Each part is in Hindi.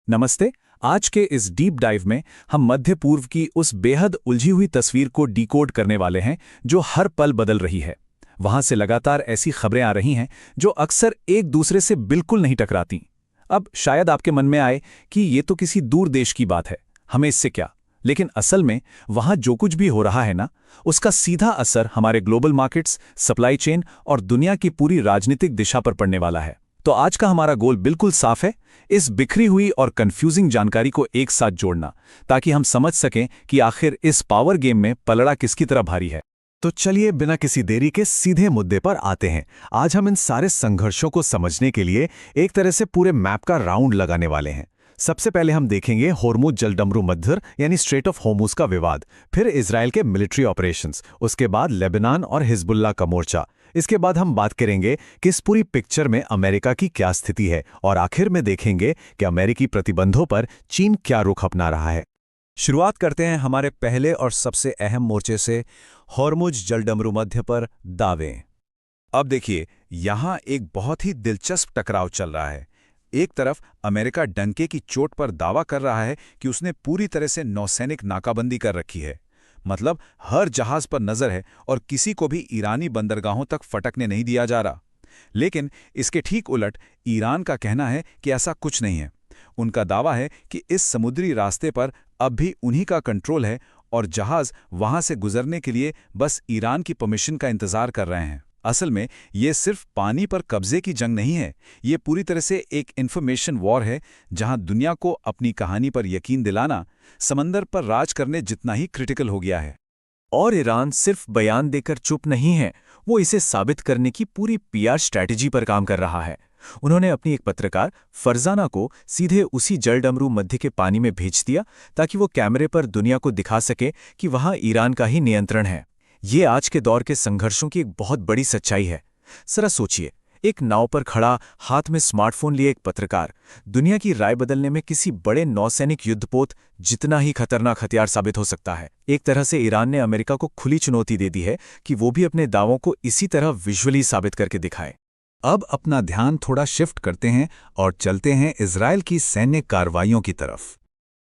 नमस्ते। आज के इस डीप डाइव में हम मध्य पूर्व की उस बेहद उलझी हुई तस्वीर को डिकोड करने वाले हैं जो हर पल बदल रही है। वहां से लगातार ऐसी खबरें आ रही हैं जो अक्सर एक दूसरे से बिल्कुल नहीं टकराती। अब शायद आपके मन में आए कि ये तो किसी दूर देश की बात है, हमें इससे क्या। लेकिन असल में वहां जो कुछ भी हो रहा है ना, उसका सीधा असर हमारे ग्लोबल मार्केट्स, सप्लाई चेन और दुनिया की पूरी राजनीतिक दिशा पर पड़ने वाला है। तो आज का हमारा गोल बिल्कुल साफ है, इस बिखरी हुई और कंफ्यूजिंग जानकारी को एक साथ जोड़ना, ताकि हम समझ सकें कि आखिर इस पावर गेम में पलड़ा किसकी तरह भारी है। तो चलिए बिना किसी देरी के सीधे मुद्दे पर आते हैं। आज हम इन सारे संघर्षों को समझने के लिए एक तरह से पूरे मैप का राउंड लगाने वाले हैं। सबसे पहले हम देखेंगे होर्मुज जलडमरू मध्य यानी स्ट्रेट ऑफ होर्मुज का विवाद, फिर इजराइल के मिलिट्री ऑपरेशंस, उसके बाद लेबनान और हिजबुल्लाह का मोर्चा। इसके बाद हम बात करेंगे कि इस पूरी पिक्चर में अमेरिका की क्या स्थिति है, और आखिर में देखेंगे कि अमेरिकी प्रतिबंधों पर चीन क्या रुख अपना रहा है। शुरुआत करते हैं हमारे पहले और सबसे अहम मोर्चे से, होर्मुज जलडमरू मध्य पर दावे। अब देखिए, यहां एक बहुत ही दिलचस्प टकराव चल रहा है। एक तरफ अमेरिका डंके की चोट पर दावा कर रहा है कि उसने पूरी तरह से नौसैनिक नाकाबंदी कर रखी है, मतलब हर जहाज पर नजर है और किसी को भी ईरानी बंदरगाहों तक फटकने नहीं दिया जा रहा। लेकिन इसके ठीक उलट ईरान का कहना है कि ऐसा कुछ नहीं है। उनका दावा है कि इस समुद्री रास्ते पर अब भी उन्हीं का कंट्रोल है और जहाज वहां से गुजरने के लिए बस ईरान की परमिशन का इंतजार कर रहे हैं। असल में ये सिर्फ पानी पर कब्जे की जंग नहीं है, ये पूरी तरह से एक इंफॉर्मेशन वॉर है, जहां दुनिया को अपनी कहानी पर यकीन दिलाना समंदर पर राज करने जितना ही क्रिटिकल हो गया है। और ईरान सिर्फ बयान देकर चुप नहीं है, वो इसे साबित करने की पूरी पीआर स्ट्रैटेजी पर काम कर रहा है। उन्होंने अपनी एक पत्रकार फरजाना को सीधे उसी जलडमरू मध्य के पानी में भेज दिया ताकि वो कैमरे पर दुनिया को दिखा सके कि वहां ईरान का ही नियंत्रण है। ये आज के दौर के संघर्षों की एक बहुत बड़ी सच्चाई है। जरा सोचिए, एक नाव पर खड़ा, हाथ में स्मार्टफोन लिए एक पत्रकार दुनिया की राय बदलने में किसी बड़े नौसैनिक युद्धपोत जितना ही खतरनाक हथियार साबित हो सकता है। एक तरह से ईरान ने अमेरिका को खुली चुनौती दे दी है कि वो भी अपने दावों को इसी तरह विजुअली साबित करके दिखाए। अब अपना ध्यान थोड़ा शिफ्ट करते हैं और चलते हैं इजराइल की सैन्य कार्रवाइयों की तरफ।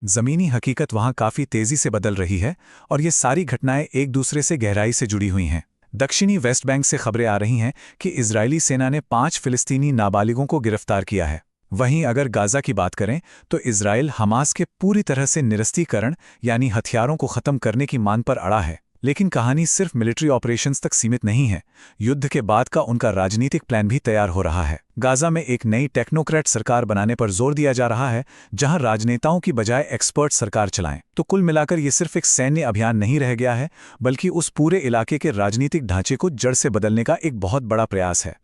जमीनी हकीकत वहां काफी तेजी से बदल रही है और ये सारी घटनाएं एक दूसरे से गहराई से जुड़ी हुई हैं। दक्षिणी वेस्ट बैंक से खबरें आ रही हैं कि इजरायली सेना ने 5 फिलिस्तीनी नाबालिगों को गिरफ्तार किया है। वहीं अगर गाजा की बात करें तो इजराइल हमास के पूरी तरह से निरस्तीकरण यानी हथियारों को खत्म करने की मांग पर अड़ा है। लेकिन कहानी सिर्फ मिलिट्री ऑपरेशंस तक सीमित नहीं है। युद्ध के बाद का उनका राजनीतिक प्लान भी तैयार हो रहा है। गाजा में एक नई टेक्नोक्रेट सरकार बनाने पर जोर दिया जा रहा है, जहां राजनेताओं की बजाय एक्सपर्ट सरकार चलाएं। तो कुल मिलाकर ये सिर्फ एक सैन्य अभियान नहीं रह गया है, बल्कि उस पूरे इलाके के राजनीतिक ढांचे को जड़ से बदलने का एक बहुत बड़ा प्रयास है।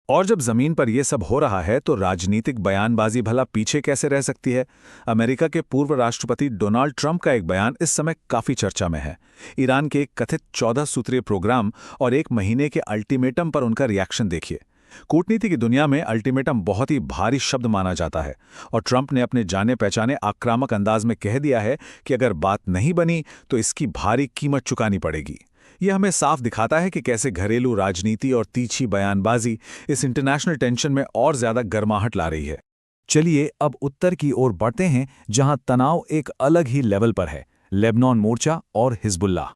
और जब जमीन पर यह सब हो रहा है तो राजनीतिक बयानबाजी भला पीछे कैसे रह सकती है। अमेरिका के पूर्व राष्ट्रपति डोनाल्ड ट्रंप का एक बयान इस समय काफी चर्चा में है। ईरान के एक कथित 14 सूत्रीय प्रोग्राम और 1 महीने के अल्टीमेटम पर उनका रिएक्शन देखिए। कूटनीति की दुनिया में अल्टीमेटम बहुत ही भारी शब्द माना जाता है, और ट्रंप ने अपने जाने पहचाने आक्रामक अंदाज में कह दिया है कि अगर बात नहीं बनी तो इसकी भारी कीमत चुकानी पड़ेगी। यह हमें साफ दिखाता है कि कैसे घरेलू राजनीति और तीखी बयानबाजी इस इंटरनेशनल टेंशन में और ज्यादा गर्माहट ला रही है। चलिए अब उत्तर की ओर बढ़ते हैं, जहां तनाव एक अलग ही लेवल पर है, लेबनान मोर्चा और हिजबुल्लाह।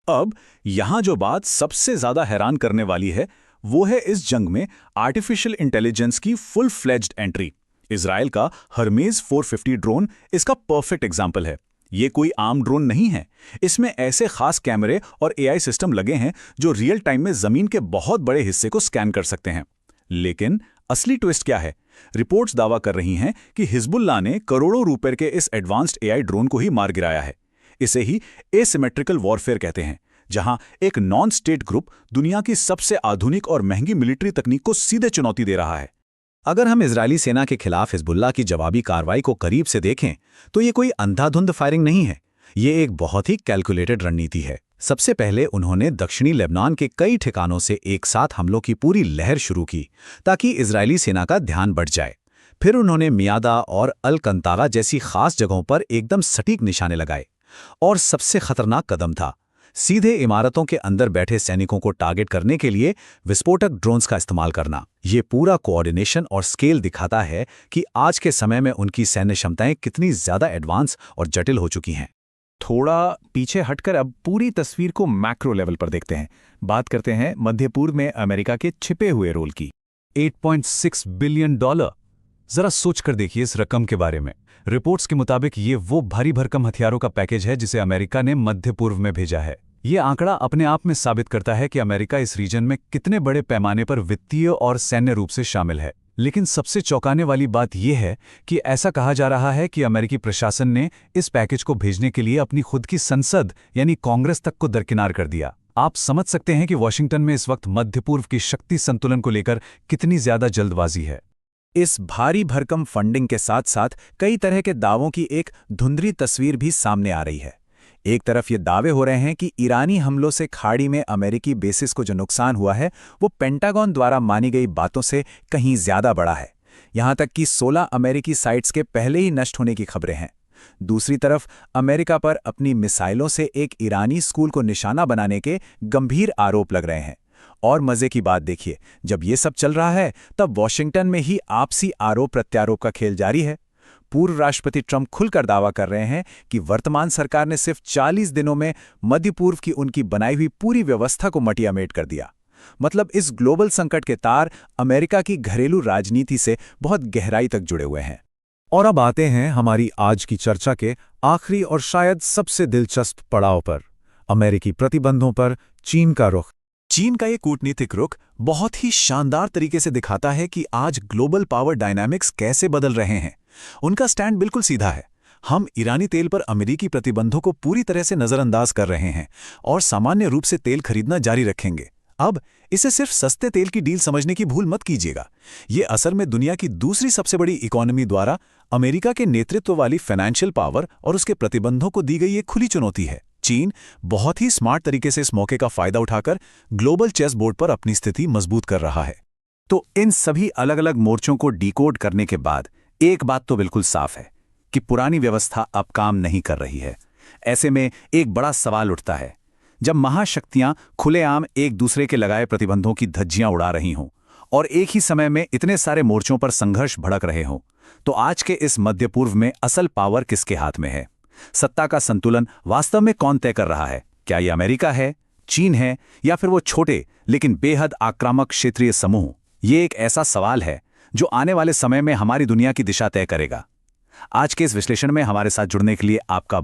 अब यहां जो बात सबसे ज्यादा हैरान करने वाली है वो है इस जंग में आर्टिफिशियल इंटेलिजेंस की फुल फ्लेज्ड एंट्री। इजराइल का हर्मेज 450 ड्रोन इसका परफेक्ट एग्जाम्पल है। ये कोई आम ड्रोन नहीं है, इसमें ऐसे खास कैमरे और एआई सिस्टम लगे हैं जो रियल टाइम में जमीन के बहुत बड़े हिस्से को स्कैन कर सकते हैं। लेकिन असली ट्विस्ट क्या है? रिपोर्ट्स दावा कर रही हैं कि हिजबुल्लाह ने करोड़ों रुपए के इस एडवांस्ड एआई ड्रोन को ही मार गिराया है। इसे ही एसिमेट्रिकल वॉरफेयर कहते हैं, जहां एक नॉन स्टेट ग्रुप दुनिया की सबसे आधुनिक और महंगी मिलिट्री तकनीक को सीधे चुनौती दे रहा है। अगर हम इजरायली सेना के खिलाफ हिजबुल्लाह की जवाबी कार्रवाई को करीब से देखें तो ये कोई अंधाधुंध फायरिंग नहीं है, ये एक बहुत ही कैलकुलेटेड रणनीति है। सबसे पहले उन्होंने दक्षिणी लेबनान के कई ठिकानों से एक साथ हमलों की पूरी लहर शुरू की ताकि इजरायली सेना का ध्यान बढ़ जाए। फिर उन्होंने मियादा और अल कंतागा जैसी खास जगहों पर एकदम सटीक निशाने लगाए। और सबसे खतरनाक कदम था, सीधे इमारतों के अंदर बैठे सैनिकों को टारगेट करने के लिए विस्फोटक ड्रोन्स का इस्तेमाल करना। ये पूरा कोऑर्डिनेशन और स्केल दिखाता है कि आज के समय में उनकी सैन्य क्षमताएं कितनी ज्यादा एडवांस और जटिल हो चुकी हैं। थोड़ा पीछे हटकर अब पूरी तस्वीर को मैक्रो लेवल पर देखते हैं। बात करते हैं मध्य पूर्व में अमेरिका के छिपे हुए रोल की। 8.6 बिलियन डॉलर। जरा सोचकर देखिए इस रकम के बारे में। रिपोर्ट्स के मुताबिक ये वो भारी भरकम हथियारों का पैकेज है जिसे अमेरिका ने मध्य पूर्व में भेजा है। ये आंकड़ा अपने आप में साबित करता है कि अमेरिका इस रीजन में कितने बड़े पैमाने पर वित्तीय और सैन्य रूप से शामिल है। लेकिन सबसे चौंकाने वाली बात यह है कि ऐसा कहा जा रहा है कि अमेरिकी प्रशासन ने इस पैकेज को भेजने के लिए अपनी खुद की संसद यानी कांग्रेस तक को दरकिनार कर दिया। आप समझ सकते हैं कि वॉशिंगटन में इस वक्त मध्य पूर्व की शक्ति संतुलन को लेकर कितनी ज्यादा जल्दबाजी है। इस भारी भरकम फंडिंग के साथ साथ कई तरह के दावों की एक धुंधली तस्वीर भी सामने आ रही है। एक तरफ ये दावे हो रहे हैं कि ईरानी हमलों से खाड़ी में अमेरिकी बेसिस को जो नुकसान हुआ है वो पेंटागन द्वारा मानी गई बातों से कहीं ज्यादा बड़ा है। यहां तक कि 16 अमेरिकी साइट्स के पहले ही नष्ट होने की खबरें हैं। दूसरी तरफ अमेरिका पर अपनी मिसाइलों से एक ईरानी स्कूल को निशाना बनाने के गंभीर आरोप लग रहे हैं। और मजे की बात देखिए, जब ये सब चल रहा है तब वॉशिंगटन में ही आपसी आरोप प्रत्यारोप का खेल जारी है। पूर्व राष्ट्रपति ट्रंप खुलकर दावा कर रहे हैं कि वर्तमान सरकार ने सिर्फ 40 दिनों में मध्य पूर्व की उनकी बनाई हुई पूरी व्यवस्था को मटियामेट कर दिया। मतलब इस ग्लोबल संकट के तार अमेरिका की घरेलू राजनीति से बहुत गहराई तक जुड़े हुए हैं। और अब आते हैं हमारी आज की चर्चा के आखिरी और शायद सबसे दिलचस्प पड़ाव पर, अमेरिकी प्रतिबंधों पर चीन का रुख। चीन का ये कूटनीतिक रुख बहुत ही शानदार तरीके से दिखाता है कि आज ग्लोबल पावर डायनामिक्स कैसे बदल रहे हैं। उनका स्टैंड बिल्कुल सीधा है। हम ईरानी तेल पर अमेरिकी प्रतिबंधों को पूरी तरह से नजरअंदाज कर रहे हैं और सामान्य रूप से तेल खरीदना जारी रखेंगे। अब इसे सिर्फ सस्ते तेल की डील समझने की भूल मत कीजिएगा। ये असल में दुनिया की दूसरी सबसे बड़ी इकोनॉमी द्वारा अमेरिका के नेतृत्व वाली फाइनेंशियल पावर और उसके प्रतिबंधों को दी गई एक खुली चुनौती है। चीन बहुत ही स्मार्ट तरीके से इस मौके का फायदा उठाकर ग्लोबल चेस बोर्ड पर अपनी स्थिति मजबूत कर रहा है। तो इन सभी अलग अलग मोर्चों को डिकोड करने के बाद एक बात तो बिल्कुल साफ है कि पुरानी व्यवस्था अब काम नहीं कर रही है। ऐसे में एक बड़ा सवाल उठता है, जब महाशक्तियां खुलेआम एक दूसरे के लगाए प्रतिबंधों की धज्जियां उड़ा रही हों और एक ही समय में इतने सारे मोर्चों पर संघर्ष भड़क रहे हों, तो आज के इस मध्य पूर्व में असल पावर किसके हाथ में है? सत्ता का संतुलन वास्तव में कौन तय कर रहा है? क्या ये अमेरिका है, चीन है, या फिर वो छोटे लेकिन बेहद आक्रामक क्षेत्रीय समूह? ये एक ऐसा सवाल है जो आने वाले समय में हमारी दुनिया की दिशा तय करेगा। आज के इस विश्लेषण में हमारे साथ जुड़ने के लिए आपका